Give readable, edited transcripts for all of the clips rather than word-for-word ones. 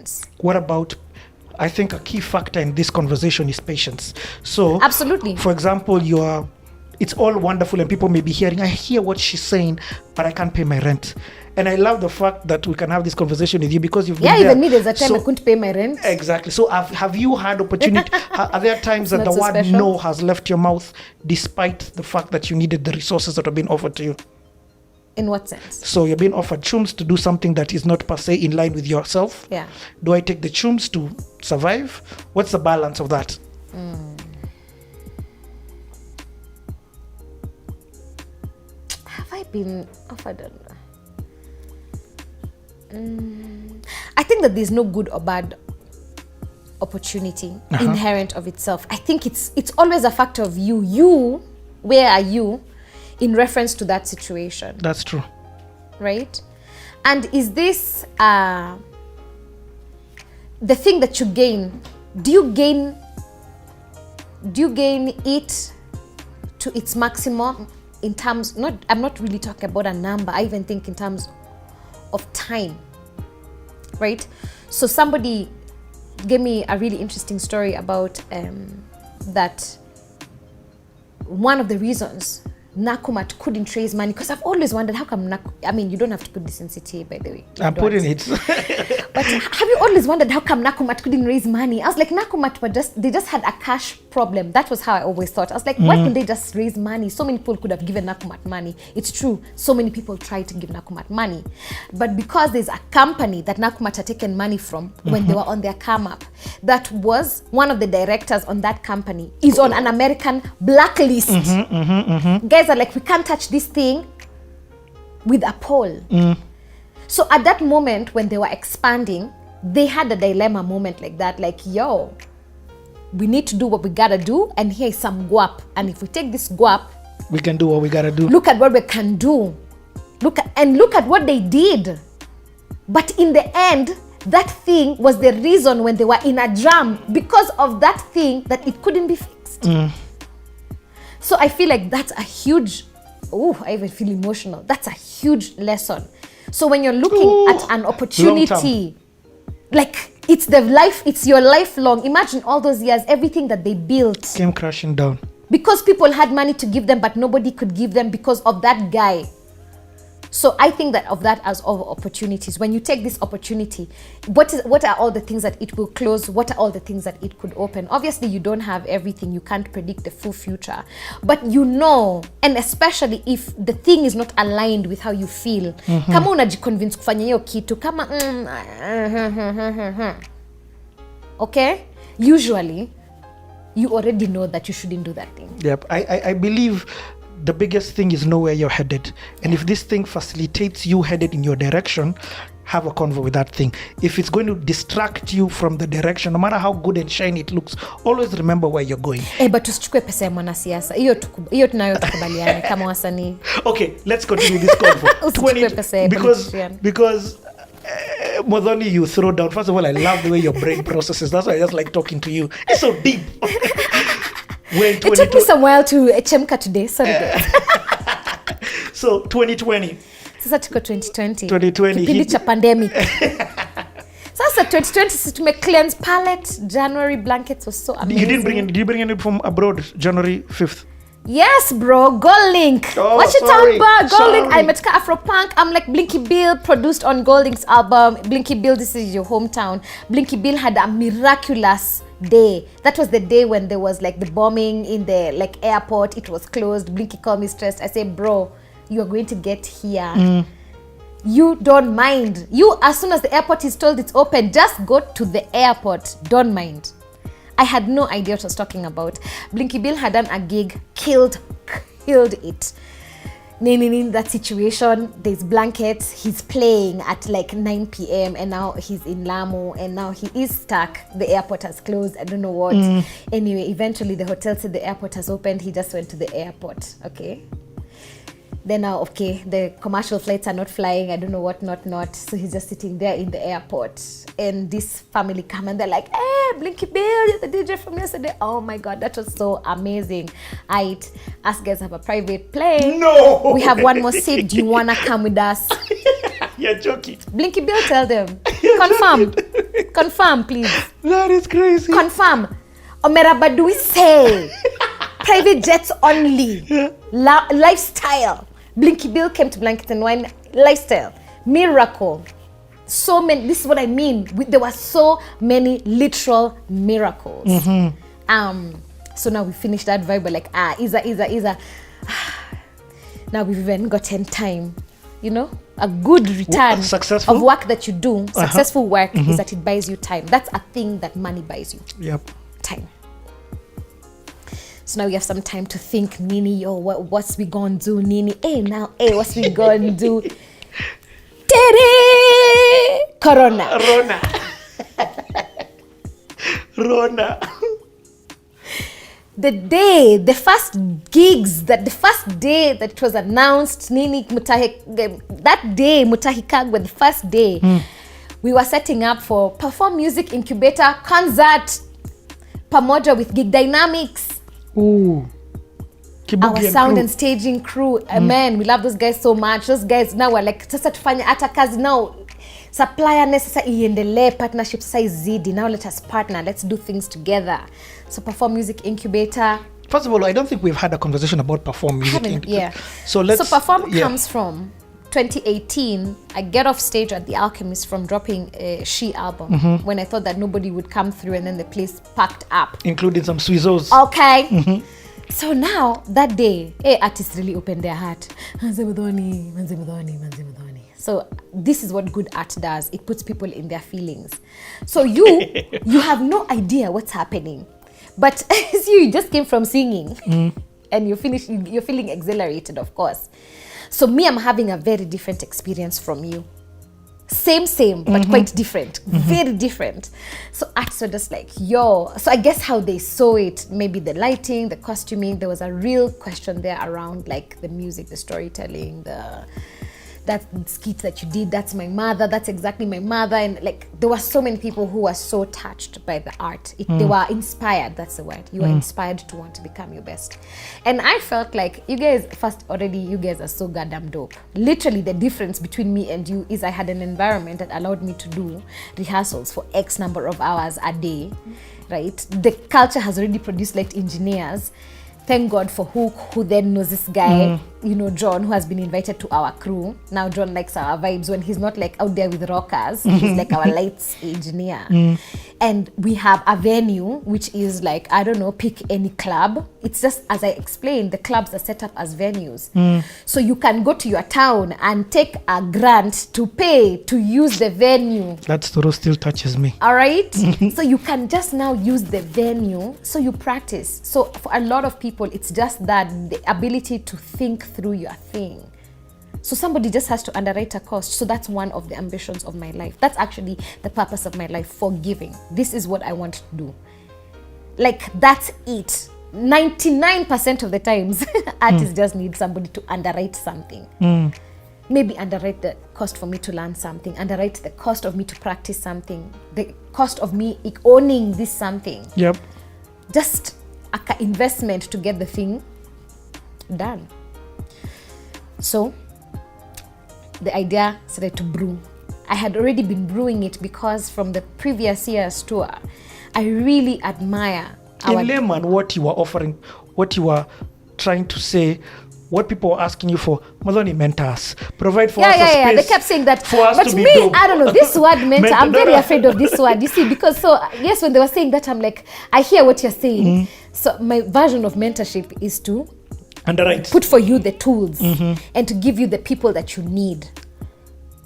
patience. What about, I think a key factor in this conversation is patience. So Absolutely. for example, it's all wonderful and people may be hearing, I hear what she's saying, but I can't pay my rent. And I love the fact that we can have this conversation with you because you've been there. Even me, there's a time I couldn't pay my rent. Exactly. So have you had opportunity? Are there times that the Not so word special. no has left your mouth despite the fact that you needed the resources that have been offered to you? In what sense? So you're being offered chums to do something that is not per se in line with yourself. Yeah. Do I take the chums to survive? What's the balance of that? Have I been offered? I think that there's no good or bad opportunity inherent of itself. I think it's always a factor of you, where are you in reference to that situation? That's true. Right? And is this the thing that you gain? Do you gain it to its maximum in terms, I'm not really talking about a number, I even think in terms of time, right? So somebody gave me a really interesting story about that one of the reasons Nakumatt couldn't raise money, because I've always wondered how come you don't have to put this in CTA, by the way. I'm putting it. But have you always wondered how come Nakumatt couldn't raise money? I was like, Nakumatt they just had a cash problem. That was how I always thought. I was like, why couldn't they just raise money? So many people could have given Nakumatt money. It's true. So many people tried to give Nakumatt money. But because there's a company that Nakumatt had taken money from when they were on their come up, that was one of the directors on that company is on an American blacklist. Guys are like, we can't touch this thing with a pole. So at that moment when they were expanding, they had a dilemma moment like that, like, yo, we need to do what we gotta do, and here is some guap, and if we take this guap, we can do what we gotta do. Look at what we can do. Look at what they did. But in the end, that thing was the reason when they were in a jam, because of that thing that it couldn't be fixed. So I feel like that's a huge, I even feel emotional. That's a huge lesson. So when you're looking at an opportunity, like it's your lifelong, imagine all those years, everything that they built came crashing down. Because people had money to give them, but nobody could give them because of that guy. So I think that of that as of opportunities, when you take this opportunity, what are all the things that it will close? What are all the things that it could open? Obviously, you don't have everything. You can't predict the full future. But you know, and especially if the thing is not aligned with how you feel. Kama unajiconvince kufanya hiyo kitu, kama okay? Usually, you already know that you shouldn't do that thing. Yep. I believe the biggest thing is know where you're headed. And if this thing facilitates you headed in your direction, have a convo with that thing. If it's going to distract you from the direction, no matter how good and shiny it looks, always remember where you're going. But tusichukue pesa ya mwanasiasa. Hiyo tunayo tukubaliane kama wasanii. Okay, let's continue this convo. Because Modoni, you throw down. First of all, I love the way your brain processes. That's why I just like talking to you. It's so deep. It took me some while to chemka today. Sorry guys. So 2020. Sasa tuko 2020. 2020. Kipindi cha pandemic. Sasa 2020 sisi tume cleanse palette. January blankets was so amazing. Did you bring it from abroad January 5th? Yes, bro. Gold Link. Oh, what you talking about? Gold Sorry. Link. I met Afropunk. I'm like Blinky Bill, produced on Gold Link's album. Blinky Bill, this is your hometown. Blinky Bill had a miraculous day. That was the day when there was like the bombing in the airport. It was closed. Blinky called me stressed. I said, bro, you are going to get here. You don't mind. You, as soon as the airport is told it's open, just go to the airport. Don't mind. I had no idea what I was talking about. Blinky Bill had done a gig, killed it. In that situation, there's blankets. He's playing at like 9 p.m. and now he's in Lamu and now he is stuck. The airport has closed. I don't know what. Anyway, eventually the hotel said the airport has opened. He just went to the airport. Okay. Then now, okay, the commercial flights are not flying. I don't know what, not. So he's just sitting there in the airport. And this family come and they're like, hey, Blinky Bill, you're the DJ from yesterday. Oh my God, that was so amazing. Us guys have a private plane. No! We have one more seat. Do you want to come with us? You're joking. Blinky Bill, tell them. Confirmed. Confirm, please. That is crazy. Confirm. Omerabadui say. Private jets only. Lifestyle. Blinky Bill came to Blanket and Wine. Lifestyle. Miracle. So many. This is what I mean. There were so many literal miracles. So now we finished that vibe. We're like, Isa. Now we've even gotten time. You know, a good return successful of work that you do. Successful work is that it buys you time. That's a thing that money buys you. Yep. Time. So now we have some time to think, Nini, yo, what's we gonna do, Nini? What's we gonna do? Tere! Corona. Rona. The first day that it was announced, Nini that day, Mutahi Kagwe, the first day, we were setting up for Perform Music Incubator concert, pamoja with Gig Dynamics. Ooh. Our sound and staging crew. Man, we love those guys so much. Those guys now are like, sasa tufanya hata kazi now. Supplier sasa iendelee, partnership sasa izidi. Now let us partner. Let's do things together. So Perform Music Incubator. First of all, I don't think we've had a conversation about Perform Music Incubator. Yeah. So Perform comes from 2018. I get off stage at the Alchemist from dropping a She album when I thought that nobody would come through, and then the place packed up, including some Swizzos. Okay. So now that day, artists really opened their heart. Manze Mudhoni. So this is what good art does. It puts people in their feelings. So you have no idea what's happening, but as you just came from singing and you're feeling exhilarated, of course. So me, I'm having a very different experience from you. Same, but quite different. Very different. So artists were just like, yo. So I guess how they saw it, maybe the lighting, the costuming, there was a real question there around like the music, the storytelling, that skit that you did, that's my mother, that's exactly my mother. And like, there were so many people who were so touched by the art. They were inspired, that's the word. You were inspired to want to become your best. And I felt like you guys, you guys are so goddamn dope. Literally the difference between me and you is I had an environment that allowed me to do rehearsals for X number of hours a day, right? The culture has already produced like engineers. Thank God for Hook, who then knows this guy, John, who has been invited to our crew. Now John likes our vibes when he's not like out there with rockers. He's like our lights engineer. And we have a venue, which is like, I don't know, pick any club. It's just, as I explained, the clubs are set up as venues. So you can go to your town and take a grant to pay to use the venue. That story still touches me. All right? So you can just now use the venue, so you practice. So for a lot of people, it's just that the ability to think through your thing. So somebody just has to underwrite a cost. So that's one of the ambitions of my life. That's actually the purpose of my life, forgiving. This is what I want to do. Like, that's it. 99% of the times, artists just need somebody to underwrite something. Maybe underwrite the cost for me to learn something, underwrite the cost of me to practice something, the cost of me owning this something. Yep. Just an investment to get the thing done. So the idea started to brew. I had already been brewing it because from the previous year's tour, I really admire in layman what you were offering, what you were trying to say, what people were asking you for. Madhoni, mentors, provide for us a space. They kept saying that. For us but to be me, dope. I don't know, this word mentor, I'm very afraid of this word. You see, because yes, when they were saying that, I'm like, I hear what you're saying. So my version of mentorship is to underwrite, put for you the tools and to give you the people that you need,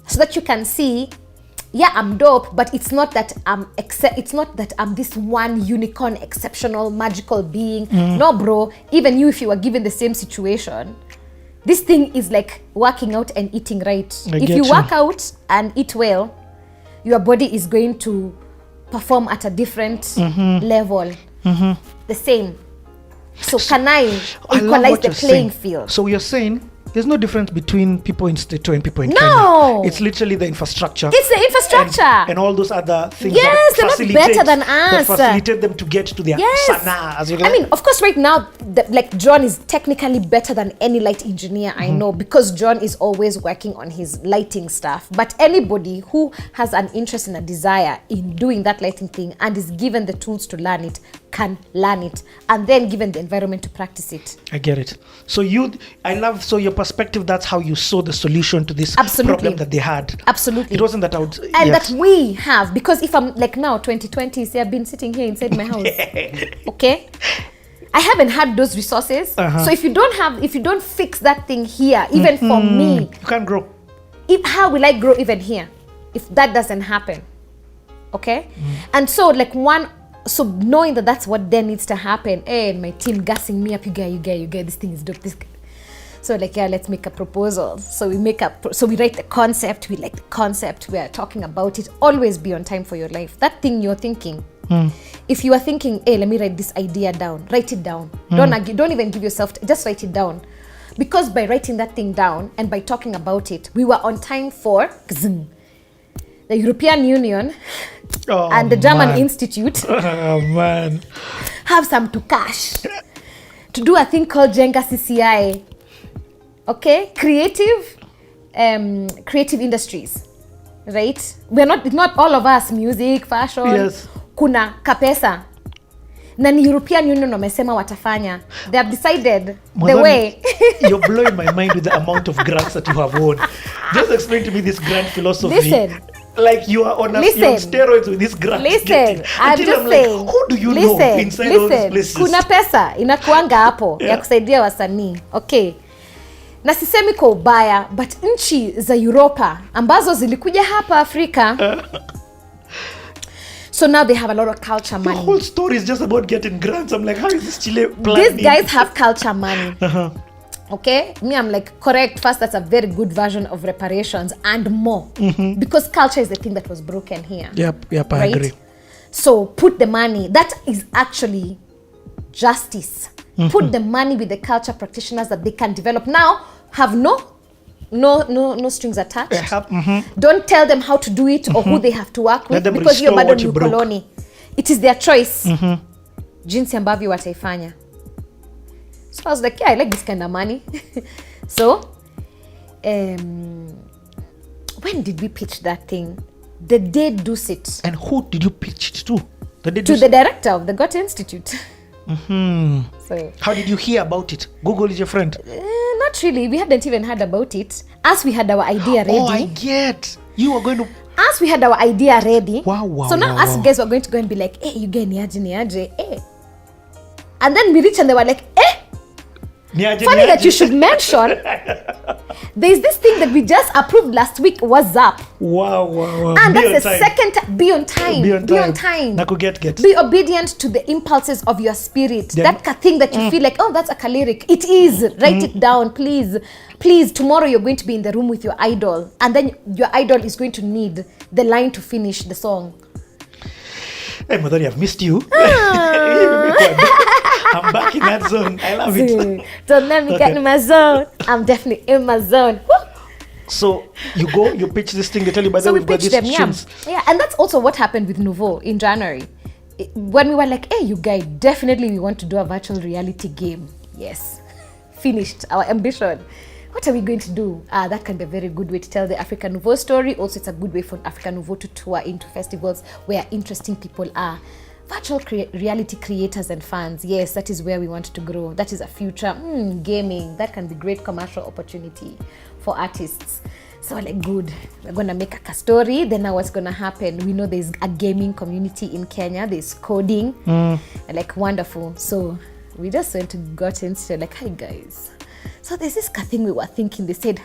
so that you can see, yeah, I'm dope, but it's not that I'm this one unicorn, exceptional, magical being. No, bro. Even you, if you were given the same situation, this thing is like working out and eating right. If you work out and eat well, your body is going to perform at a different level. The same. So can I equalize the playing field? So you're saying There's no difference between people in Stato and people in No. Kenya. It's literally the infrastructure. It's the infrastructure. And all those other things Yes, that they're not better than that us. facilitate them to get to their sana. As I mean, of course, right now, like John is technically better than any light engineer I know, because John is always working on his lighting stuff. But anybody who has an interest and a desire in doing that lighting thing and is given the tools to learn it, can learn it, and then given the environment to practice it. I get it. So your perspective, that's how you saw the solution to this problem that they had. Absolutely. It wasn't that I would... And that we have, because if I'm like now 2020, say I've been sitting here inside my house, okay, I haven't had those resources. So if you don't fix that thing here, even for me, you can't grow. How will I grow even here if that doesn't happen? Okay. And so so knowing that that's what then needs to happen, and my team gassing me up, you guys, this thing is dope. So let's make a proposal. So we write the concept, we like the concept, we are talking about it. Always be on time for your life. That thing you're thinking, if you are thinking, hey, let me write this idea down, write it down. Don't argue, don't even give yourself, just write it down. Because by writing that thing down and by talking about it, we were on time for the European Union and the German Institute have some to cash to do a thing called Jenga CCI. Okay, creative industries, right? Not all of us, music, fashion. Yes. Kuna kapesa. Na ni European Union wamesema watafanya. They have decided the way. You're blowing my mind with the amount of grants that you have won. Just explain to me this grant philosophy. Listen. Like you are on steroids with this grant. Listen, I'm just saying. Like, who do you know inside all these places? Kuna pesa inakuanga hapo ya kusaidia wasanii. Okay. Na sisemi kwa ubaya, but nchi za Europa ambazo zilikuja hapa Afrika, so now they have a lot of culture money. The whole story is just about getting grants. I'm like, how is this Chile planning? These guys have culture money. Okay, me, I'm like, correct. First, that's a very good version of reparations and more, because culture is the thing that was broken here. Yep, right? I agree. So put the money. That is actually justice. Put the money with the culture practitioners that they can develop. Now have no strings attached. Don't tell them how to do it or who they have to work with, because you're bado ni ukoloni. It is their choice. Jinsi ambavyo wataifanya. So I was like, yeah, I like this kind of money. So when did we pitch that thing? The day Dusit. And who did you pitch it to? The director of the Goethe Institute. So how did you hear about it? Google is your friend. Not really. We hadn't even heard about it. As we had our idea ready. Oh, I get. You were going to... As we had our idea ready. Wow. So now us guys were going to go and be like, hey, you guys niaje, eh. And then we reached and they were like, eh. Funny that you should mention. There's this thing that we just approved last week. What's up? Wow. And that's the second. Be on time. Be on time. Get. Be obedient to the impulses of your spirit. Then, that thing that you feel like, oh, that's a lyric. It is. Write it down, please. Please, tomorrow you're going to be in the room with your idol. And then your idol is going to need the line to finish the song. Hey, Madhuri, I've missed you. I'm back in that zone. I love it. Don't let me get in my zone. I'm definitely in my zone. So you pitch this thing, they tell you, by the way, we've got these tunes. Yeah, and that's also what happened with Nouveau in January. When we were like, hey, you guys, definitely we want to do a virtual reality game. Yes. Finished our ambition. What are we going to do? That can be a very good way to tell the African Nouveau story. Also, it's a good way for African Nouveau to tour into festivals where interesting people are. Virtual reality creators and fans. Yes, that is where we want to grow. That is a future. Gaming. That can be great commercial opportunity for artists. So like, good. We're going to make a story. Then now what's going to happen? We know there's a gaming community in Kenya. There's coding. Like, wonderful. So we just went to got into like, hi guys. So there's this thing we were thinking. They said,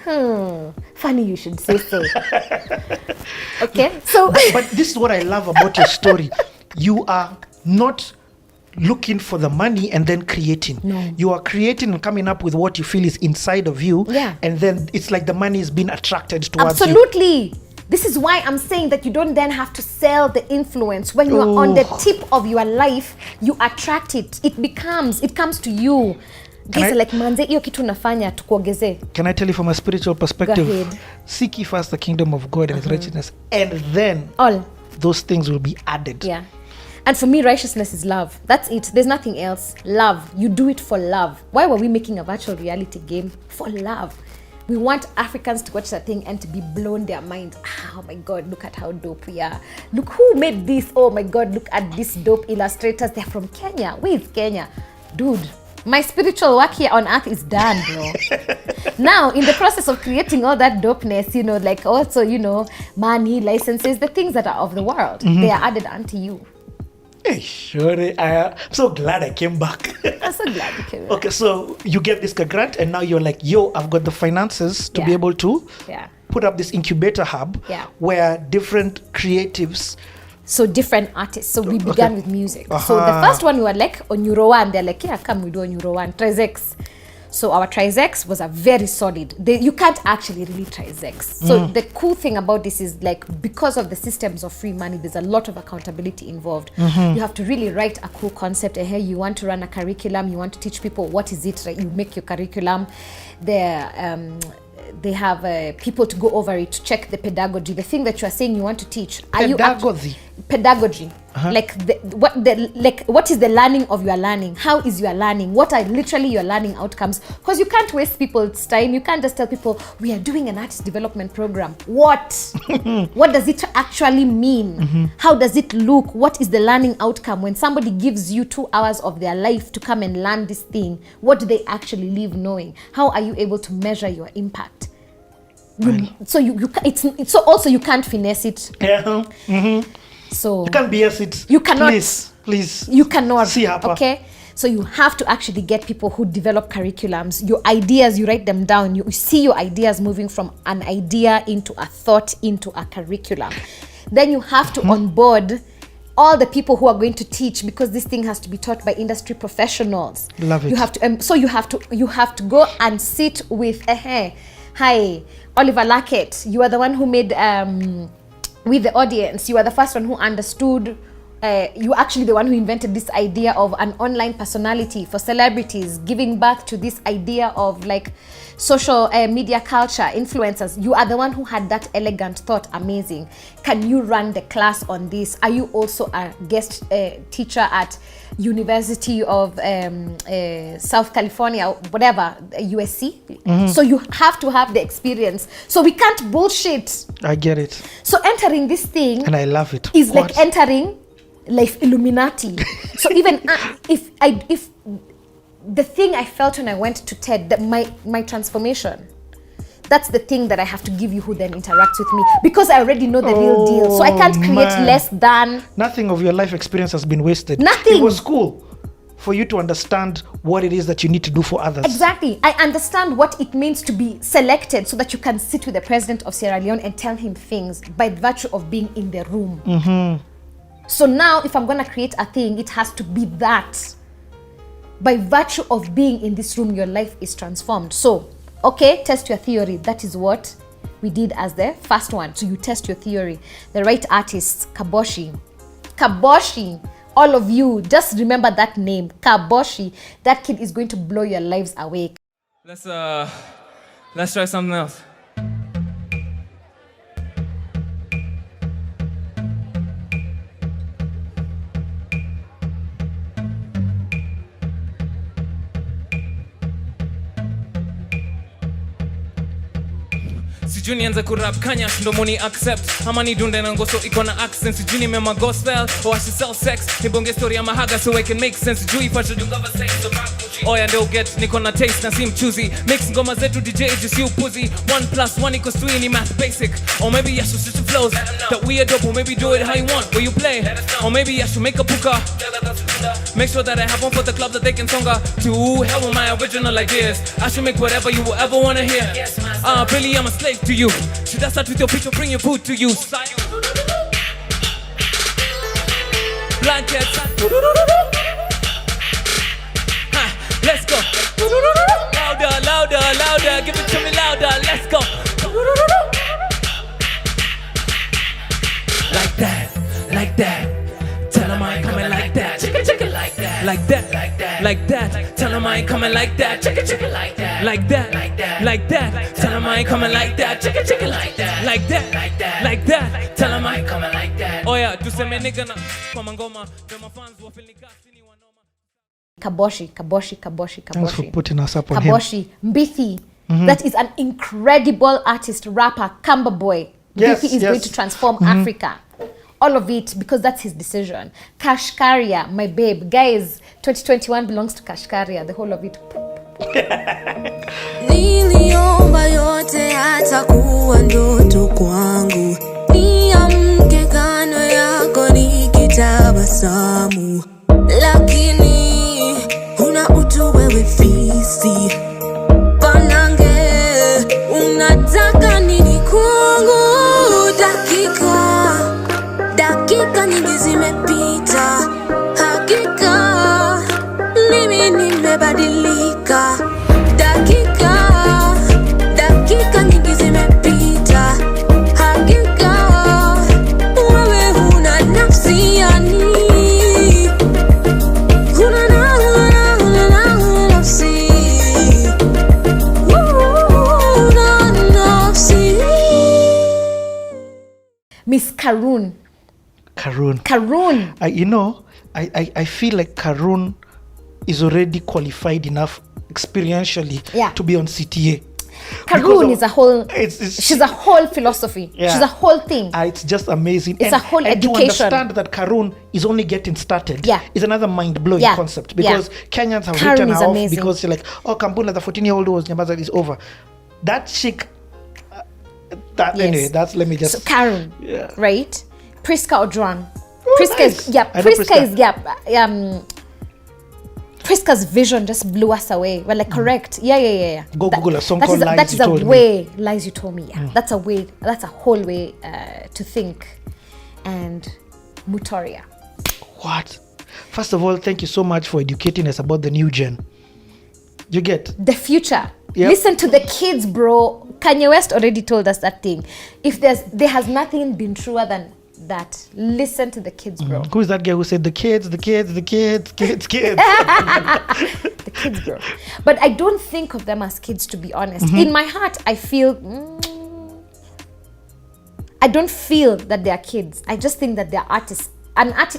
funny you should say so. Okay, so. But this is what I love about your story. You are not looking for the money and then creating. No. You are creating and coming up with what you feel is inside of you. Yeah. And then it's like the money is being attracted towards you. Absolutely. This is why I'm saying that you don't then have to sell the influence. When you are on the tip of your life, you attract it. It comes to you. Guys are like, manze, hiyo kitu unafanya tukuongezee. Can I tell you from a spiritual perspective? Go ahead. Seek ye first the kingdom of God and his righteousness, and then All. those things will be added. Yeah. And for me, righteousness is love. That's it. There's nothing else. Love. You do it for love. Why were we making a virtual reality game? For love. We want Africans to watch that thing and to be blown their mind. Oh my God, look at how dope we are. Look who made this. Oh my God, look at these dope illustrators. They're from Kenya. Where is Kenya? Dude, my spiritual work here on earth is done, bro. Now, in the process of creating all that dopeness, you know, like also, you know, money, licenses, the things that are of the world, they are added unto you. Hey, sure. I'm so glad I came back. I'm so glad you came. Okay, so you get this grant, and now you're like, yo, I've got the finances to be able to put up this incubator hub where different creatives. So different artists. So we began with music. So the first one we were like on Euro 1. They're like, yeah, come we do on Euro 1. Trizex. So our Trizex was a very solid. You can't actually really Trizex. So the cool thing about this is like, because of the systems of free money, there's a lot of accountability involved. You have to really write a cool concept. And here you want to run a curriculum. You want to teach people what is it, right? You make your curriculum. They have people to go over it, to check the pedagogy. The thing that you are saying you want to teach. Pedagogy. Like what is the learning of your learning? How is your learning? What are literally your learning outcomes? Because you can't waste people's time. You can't just tell people we are doing an artist development program. What? What does it actually mean? How does it look? What is the learning outcome? When somebody gives you 2 hours of their life to come and learn this thing, what do they actually leave knowing? How are you able to measure your impact? So also you can't finesse it. So you can't BS it. You cannot. Please. You cannot. See, okay. So you have to actually get people who develop curriculums. Your ideas, you write them down. You see your ideas moving from an idea into a thought into a curriculum. Then you have to onboard all the people who are going to teach, because this thing has to be taught by industry professionals. Love it. You have to. So you have to go and sit with. Hi, Oliver Lackett. You are the one who made. With the audience, you are the first one who understood. You actually the one who invented this idea of an online personality for celebrities, giving birth to this idea of like social media culture, influencers. You are the one who had that elegant thought. Amazing. Can you run the class on this? Are you also a guest teacher at University of South California, whatever, USC? So you have to have the experience. So we can't bullshit. I get it. So entering this thing, and I love it, is like entering life Illuminati. So even if the thing I felt when I went to TED, that my transformation, that's the thing that I have to give you who then interacts with me, because I already know the real deal. So I can't create less than. Nothing of your life experience has been wasted. Nothing. It was cool for you to understand what it is that you need to do for others. Exactly. I understand what it means to be selected so that you can sit with the president of Sierra Leone and tell him things by virtue of being in the room. So now if I'm going to create a thing, it has to be that. By virtue of being in this room, your life is transformed. So, okay, test your theory. That is what we did as the first one. So you test your theory. The right artists, Kaboshi. All of you, just remember that name, Kaboshi. That kid is going to blow your lives away. Let's try something else. Sijui nianze kurap kanya ndo muni accept ama ni dunde na ngoso iko na accent. Sijui nimema gospel or I should sell sex, nibonge story ya mahaga so I can make sense. Sijui if I should do cover sex so rap Gucci. Oh yeah, ndio get niko na taste na sim choosy. Mix ngoma zetu DJ just you pussy. 1 + 1 = 3 ni math basic. Or maybe I should switch the flows that we are dope, or maybe do it how you want, where you play. Or maybe I should make a puka. Make sure that I have one for the club that they can songa. To hell with my original ideas. I should make whatever you will ever wanna hear. Billy, I'm a slave to you. Should I start with your picture, bring your food to use? Blankets. Let's go. Louder, louder, louder. Give it to me louder. Let's go. Like that, like that. Tell them I ain't coming like that. Chicka, chicka, like that. like that, like that. Tell him I ain't coming like that, chicka like that, like that, like that. Tell him I ain't coming like that, chicka like that, like that, like that. Tell him I ain't coming like that. Oh yeah, tuseme nigga na kwa mangoma, my fans wa feel nikasi ni wanoma. Kaboshi. Thanks for putting us up on him. Kaboshi, Mbithi. That is an incredible artist, rapper, Kamba Boy. Yes, Mbithi is yes. going to transform Africa. All of it, because that's his decision. Kashkaria, my babe. Guys, 2021 belongs to Kashkaria, the whole of it. Niliomba yote hata kuwa ndoto kwangu. Niamke kando yako nikitabasamu. Lakini una utu wewe fisi. Panange, unataka nini kwangu? Dakika nyingi zimepita. Hakika mimi nimebadilika. Dakika nyingi zimepita. Hakika wewe huna nafsi yani. Huna nafsi. Huna nafsi. Miss Karun. I feel like Karun is already qualified enough experientially to be on CTA. Karun is a whole, she's a whole philosophy. Yeah. She's a whole thing. It's just amazing. It's a whole education. To understand that Karun is only getting started is another mind-blowing concept, because Kenyans have Karun written her off amazing. because you're like, oh, Kambula, the 14-year-old who was Nyambaza is over. That chick, anyway, that's, let me just... So Karun, right? Priska Ojwang. Priska is Priska's vision just blew us away. We're like, correct. Yeah. Go Google a song that called Lies That is You a Told way, Lies You Told Me. Yeah. That's a whole way to think. And Mutoria. What? First of all, thank you so much for educating us about the new gen. You get? The future. Yep. Listen to the kids, bro. Kanye West already told us that thing. If there has nothing been truer than that. Listen to the kids, bro. Who is that guy who said the kids? The kids, bro. But I don't think of them as kids, to be honest. In my heart, I feel... I don't feel that they are kids. I just think that they're artists.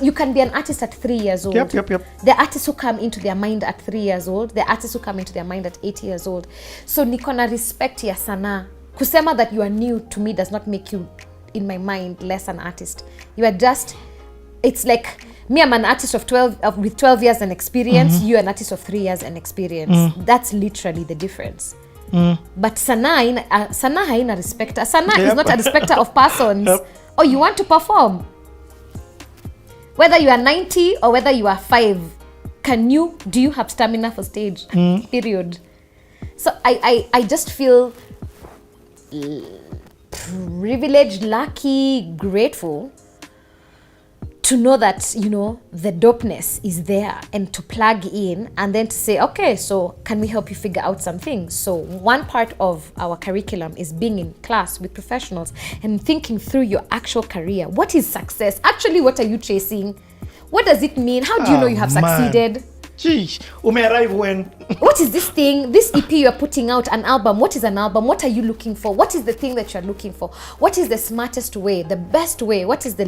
You can be an artist at 3 years old. Yep. There are artists who come into their mind at 3 years old. There are artists who come into their mind at 8 years old. So nikona respect ya sana. Kusema that you are new to me does not make you, in my mind, less an artist. You are just, it's like me, I'm an artist of 12 with 12 years and experience. You're an artist of 3 years and experience. That's literally the difference. But Sana haina respecter. Sana is not a respecter of persons. Oh, you want to perform? Whether you are 90 or whether you are 5, do you have stamina for stage? Period. So I just feel privileged, lucky, grateful to know that, the dopeness is there, and to plug in and then to say, okay, so can we help you figure out some things? So one part of our curriculum is being in class with professionals and thinking through your actual career. What is success? Actually, what are you chasing? What does it mean? How do you know you have succeeded? Geez, arrive when? What is this thing? This EP you're putting out, an album. What is an album? What are you looking for? What is the thing that you're looking for? What is the smartest way, the best way? What is the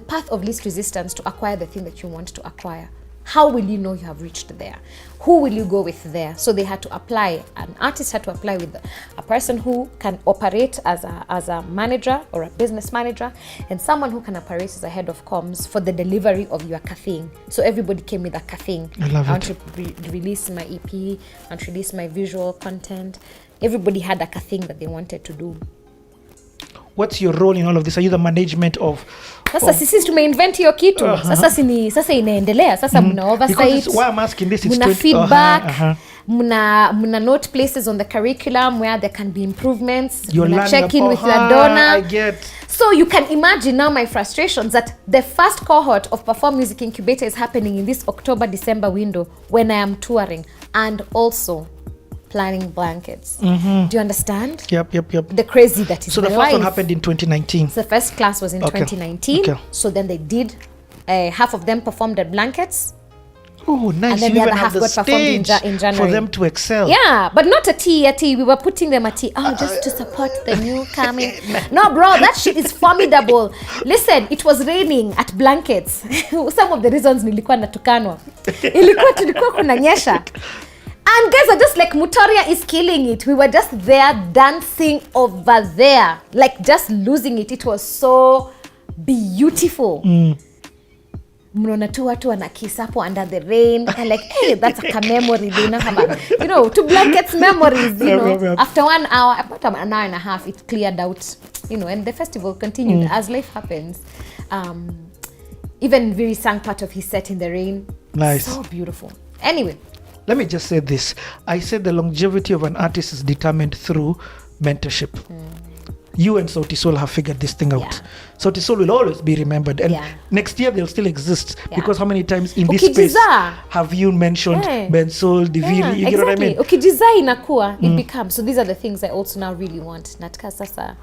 path of least resistance to acquire the thing that you want to acquire? How will you know you have reached there? Who will you go with there? So they had to apply. An artist had to apply with a person who can operate as a manager or a business manager, and someone who can operate as a head of comms for the delivery of your thing. So everybody came with a thing. I love it. I want to release my EP. I want to release my visual content. Everybody had a thing that they wanted to do. What's your role in all of this? Are you the management of... Sasa sisi tumeinvent hiyo kitu. Sasa inaendelea. Sasa mna oversight. Why I'm asking this is muna feedback. Muna note places on the curriculum where there can be improvements. Muna check in with your donor. I get. So you can imagine now my frustrations that the first cohort of Perform Music Incubator is happening in this October-December window when I am touring and also planning blankets. Do you understand? Yep. The crazy that is so the first one happened in 2019. So the first class was in 2019. Okay. So then they did, half of them performed at blankets Oh, nice. And then You the even other have half the got performed in stage in for January. them to excel. Yeah, but not a tea. We were putting them at tea. Oh, just to support the new coming. No, bro, that shit is formidable. Listen, it was raining at Blankets. Some of the reasons nilikuwa natukanwa. Tulikuwa kunanyesha. And guys are just like, Mutoria is killing it. We were just there dancing over there. Like just losing it. It was so beautiful. Mnaona tu watu wana kiss hapo under the rain and like, hey, that's a memory, you know, to Blankets memories, you know. After 1 hour, about an hour and a half, it cleared out, you know, and the festival continued as life happens. Even Viri sang part of his set in the rain. Nice. So beautiful. Anyway, let me just say this. I said the longevity of an artist is determined through mentorship. You and Sauti Sol have figured this thing out. Yeah. Sauti Sol will always be remembered, and Yeah. next year they'll still exist, Yeah. because how many times in this Ukijiza. space have you mentioned Yeah. Ben Sol, Diviri? You get what I mean? Ukijiza inakuwa, it becomes. So these are the things I also now really want. Natka sasa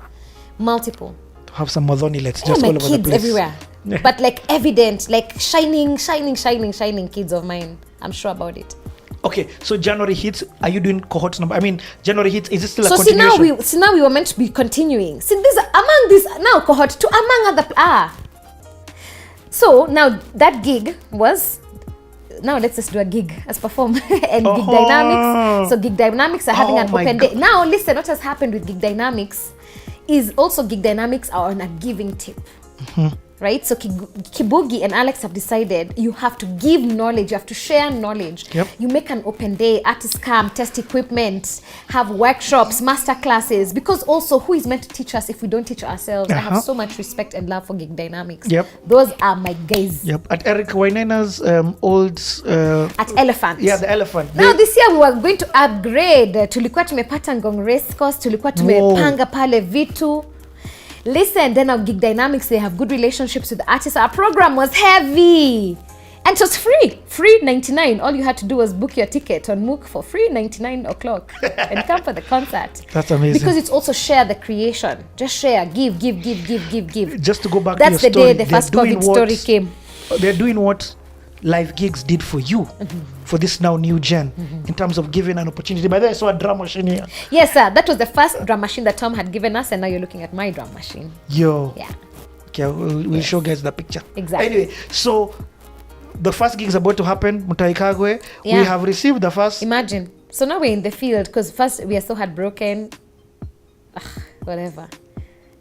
multiple. To have some Modhoni, let's Yeah, just my all over the kids place. everywhere. But like evident, like shining kids of mine. I'm sure about it. Okay, so January hits. Are you doing cohort number? I mean, January hits. Is it still a So continuation? now we were meant to be continuing. See, this among this now cohort 2 among other So now that gig was. Now let's just do a gig as perform and Gig Dynamics. So Gig Dynamics are having an my open God. day. Now listen, what has happened with Gig Dynamics is also Gig Dynamics are on a giving tip. Right? So Kibugi and Alex have decided you have to give knowledge, you have to share knowledge. Yep. You make an open day, artists come, test equipment, have workshops, master classes, because also who is meant to teach us if we don't teach ourselves? I have so much respect and love for Gig Dynamics. Yep. Those are my guys. Yep. At Eric Wainaina's old. At Elephant. Yeah, the Elephant. Now this year we were going to upgrade. Tulikuwa tumepata Ngong Race Course, tulikuwa tumepanga pale vitu. Listen, then our Gig Dynamics, they have good relationships with the artists. Our program was heavy. And it was free. Free 99. All you had to do was book your ticket on MOOC for free 99 o'clock and come for the concert. That's amazing. Because it's also share the creation. Just share, give. Just to go back That's to your story. the day the first COVID story came. They're doing what live gigs did for you, for this now new gen, in terms of giving an opportunity. By the way, I saw a drum machine here. Yes, sir. That was the first drum machine that Tom had given us, and now you're looking at my drum machine. Yo. Yeah. Okay, we'll show guys the picture. Exactly. Anyway, so the first gig is about to happen, Mutahi Kagwe. Yeah. We have received the first. Imagine. So now we're in the field because first we are so heartbroken. Whatever.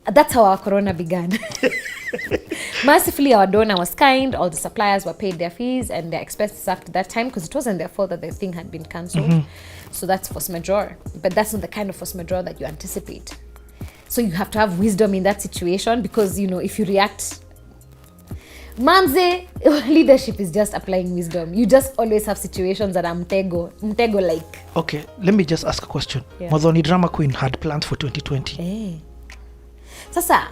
That's how our corona began. Mercifully, our donor was kind. All the suppliers were paid their fees and their expenses after that time because it wasn't their fault that the thing had been cancelled. So that's force majeure. But that's not the kind of force majeure that you anticipate. So you have to have wisdom in that situation because, you know, if you react... Manze, leadership is just applying wisdom. You just always have situations that are mtego-like. Okay, let me just ask a question. Yeah. Modhoni Drama Queen had plans for 2020. Sasa,